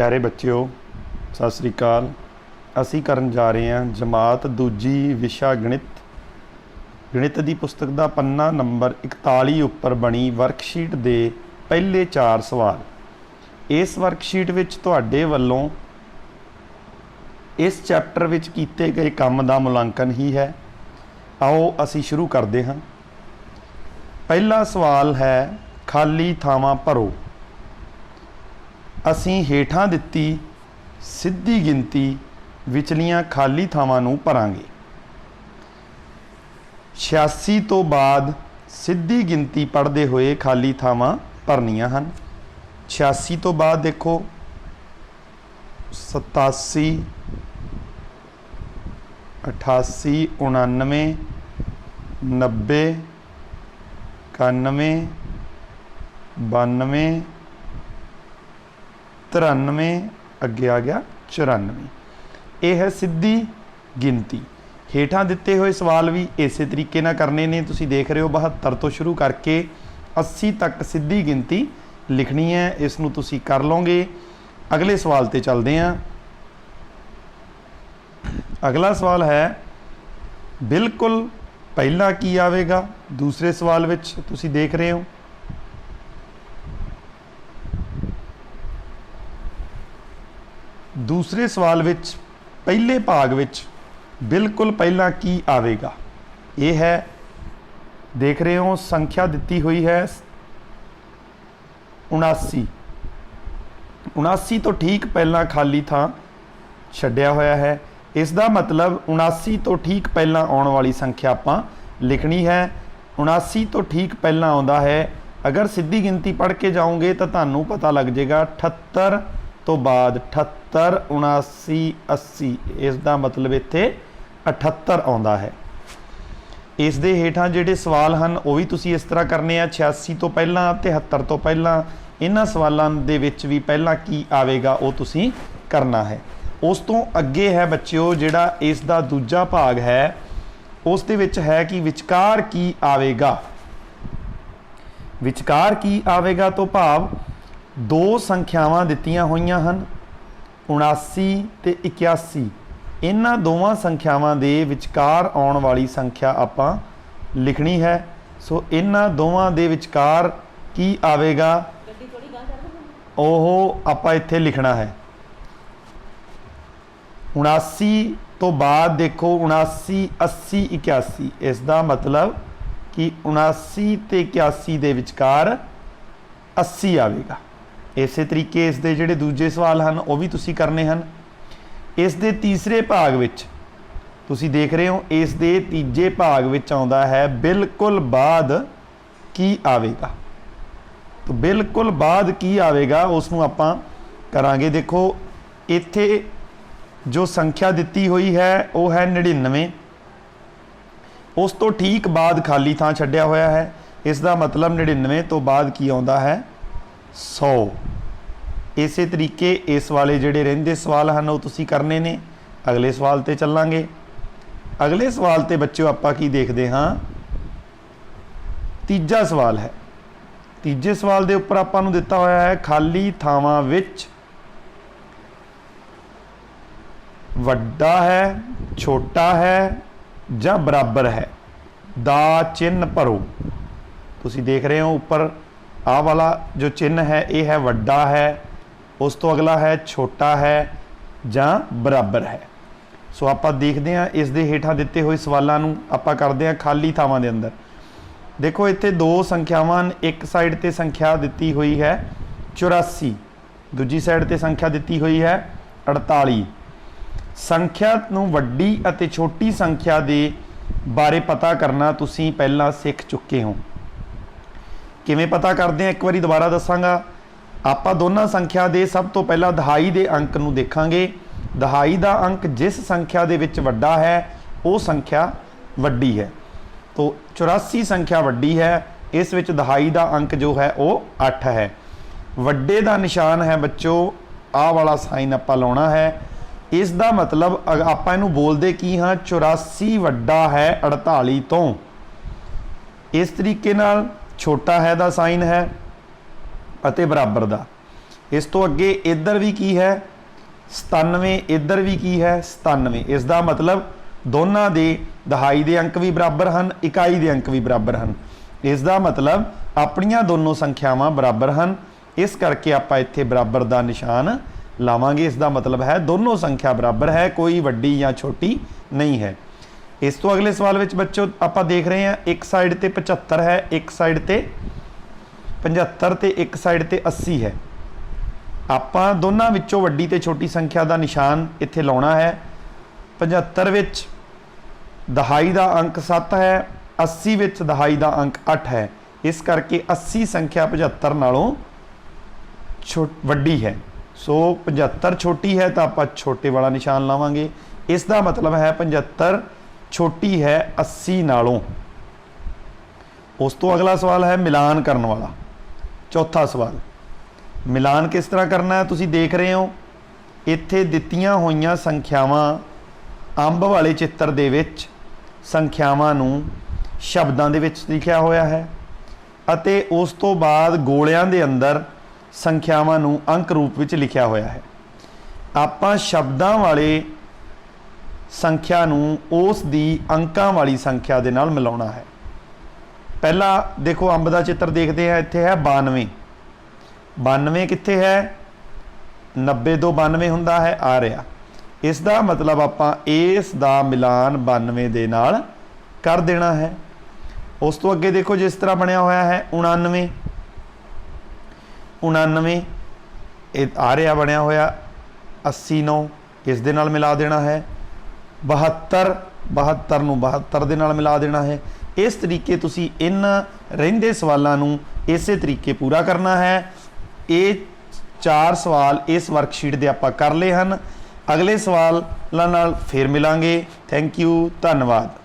प्यारे बच्चों सत श्री अकाल। असी करन जा रहे हैं जमात दूजी विशा गणित की पुस्तक का पन्ना नंबर 41 उपर बनी वर्कशीट के पहले 4 सवाल। इस वर्कशीट विच तुहाडे वल्लों इस चैप्टर विच कीते गए काम का मुलांकन ही है। आओ असी शुरू करते हाँ। पहला सवाल है खाली थावां भरो। असी हेठां दित्ती सिद्धी गिनती विचलियां खाली थावां नूं भरांगे। 86 तो बाद सिद्धी गिनती पढ़ते हुए खाली थावां भरनियां हन। 86 तो बाद देखो 87 88 99 90 91 92 93 अगे आ गया 94। यह है सीधी गिनती। हेठां दिते हुए सवाल भी इस तरीके ना करने ने। तुसी देख रहे हो 72 तो शुरू करके 80 तक सीधी गिनती लिखनी है। इसनूं तुसी कर लोगे। अगले सवाल ते चलते हैं। अगला सवाल है बिल्कुल पहला की आवेगा। दूसरे सवाल विच तुसी देख रहे हो दूसरे सवाल विच पहले भाग विच बिल्कुल पहला की आवेगा। ये है देख रहे हो संख्या दिती हुई है 79 तो ठीक पहला खाली थां छड्डिया होया है। इसका मतलब 79 तो ठीक पहला आने वाली संख्या आपां लिखनी है। 79 तो ठीक पहला आउंदा है। अगर सीधी गिनती पढ़ के जाओगे तो तुहानूं पता लग जाएगा 78 तो बाद 78 79 80। इसका मतलब इत्थे 78 आउंदा है। इस दे हेठां जिहड़े सवाल हैं वो भी तुसी इस तरह करने आ। 86 तो पहला 73 तो पहला इन्हां सवालों दे विच भी पहला की आवेगा वो तुसी करना है। उस तो अगे है बच्चों जिहड़ा इसका दूजा भाग है उस दे विच है कि विचकार की आवेगा। विचकार की आवेगा तो भाव दो संख्यावां दित्तियां होईयां हन 79 ते 81। इन्हां दोवां संख्यावां दे विचकार आउण वाली संख्या आपां लिखनी है। सो इन्हां दोवां दे विचकार की आवेगा ओहो आपां इत्थे लिखना है। 79 तो बाद देखो 79 80 81। इसका मतलब कि 79 ते 81 दे विचकार 80 आवेगा। इस तरीके इस दे जिहड़े दूजे सवाल हैं वो भी तुसी करने हैं। इस दे तीसरे भाग विच तुसी देख रहे हो इस दे तीजे भाग विच आउंदा है बिल्कुल बाद की आवेगा। तो बिल्कुल बाद की आवेगा उसनूं आपां करांगे। देखो इत्थे जो संख्या दिती हुई है वो है 99। उस तो ठीक बाद खाली थां छड्डिया होया है। इसका मतलब 99 तो बाद की आउंदा है 100। इस तरीके इस वाले जिहड़े रहिंदे सवाल हैं वो तुसी करने ने। अगले सवाल ते चलांगे। अगले सवाल ते बच्चों आपां की देखते हाँ। तीजा सवाल है। तीजे सवाल दे उपर आपां नूं दिता होया है खाली थावां विच वड्डा है छोटा है जां बराबर है दा चिन्ह भरो। तुसी देख रहे हो ऊपर आ वाला जो चिन्ह है ये है वड्डा है। उस तो अगला है छोटा है जां बराबर है। सो आपां देखते हैं इस दे हेठां दिते हुए सवालों नूं आपां करते हैं खाली थावां दे अंदर। देखो इत्थे दो संख्यावां एक साइड ते संख्या दिती हुई है 84। दूजी साइड ते संख्या दिती हुई है 48। संख्या नूं वड्डी अते छोटी संख्या दे बारे पता करना तुसी पहलां सीख चुके हो। किवें पता करते हैं एक बारी दोबारा दसांगा। आपां दोनों संख्या दे सब तो पहला दहाई दे अंक नूं देखांगे। दहाई दा अंक जिस संख्या दे विच वड्डा है वो संख्या वड्डी है। तो 84 संख्या वड्डी है। इस विच दहाई दा अंक जो है वो 8 है। वड्डे दा निशान है बच्चों आ वाला साइन आपां लाउणा है। इस दा मतलब आपां इहनूं बोलदे की हाँ 84 वड्डा है 48 तो। इस तरीके नाल छोटा है दा साइन है अते बराबर दा। इस तो अगे इधर भी की है 97, इधर भी की है 97। इसका मतलब दोनों के दहाई के अंक भी बराबर हैं, इकाई के अंक भी बराबर हैं। इसका मतलब अपनियां दोनों संख्यावां बराबर हैं, इस करके आप इत्थे बराबर का निशान लावांगे। इसका मतलब है दोनों संख्या बराबर है, कोई वड्डी या छोटी नहीं है। इस तो अगले सवाल में बच्चों आप देख रहे हैं एक साइड ते 75 है, एक साइड ते 75 ते एक साइड ते 80 है। आपां दोनों विचों वड्डी ते छोटी संख्या का निशान इत्थे लाउणा है। 75 विच दहाई का अंक 7 है, 80 विच दहाई का अंक 8 है, इस करके 80 संख्या 75 नालों वड्डी है। सो 75 छोटी है तो आप छोटे वाला निशान लावांगे। इसका मतलब है 75 छोटी है 80 नालों। उस तो अगला सवाल है मिलान करने वाला। चौथा सवाल, मिलान किस तरह करना है तुसी देख रहे हो। इत्थे दित्तियां होइयां संख्यावां अंब वाले चित्र दे विच संख्यावां नूं शब्दां दे विच लिखिया होया है अते उस तो बाद गोलियां दे अंदर संख्यावां नूं अंक रूप विच लिखिया होया है। आपां शब्दां वाले संख्या नूं उस दी अंकां वाली संख्या दे नाल मिलाउणा है। पहला देखो अंब का चित्र देखते हैं, इत्थे है 92। 92 कित्थे है, 90 तो 92 हुंदा है, आ रहा। इसका मतलब आपां इस दा मिलान 92 दे नाल कर देना है। उस तो अगे देखो जिस तरह बनया होया है 99। 99 आ रहा बनया होया 89, इस दे नाल मिला देना है। 72 72 नूं 72 दे नाल मिला देना है। इस तरीके तुसी इन रहिंदे सवालों नूं इसे तरीके पूरा करना है। ये 4 सवाल इस वर्कशीट दे आपां कर लए हन। अगले सवाल नाल फिर मिलांगे। थैंक यू, धन्यवाद।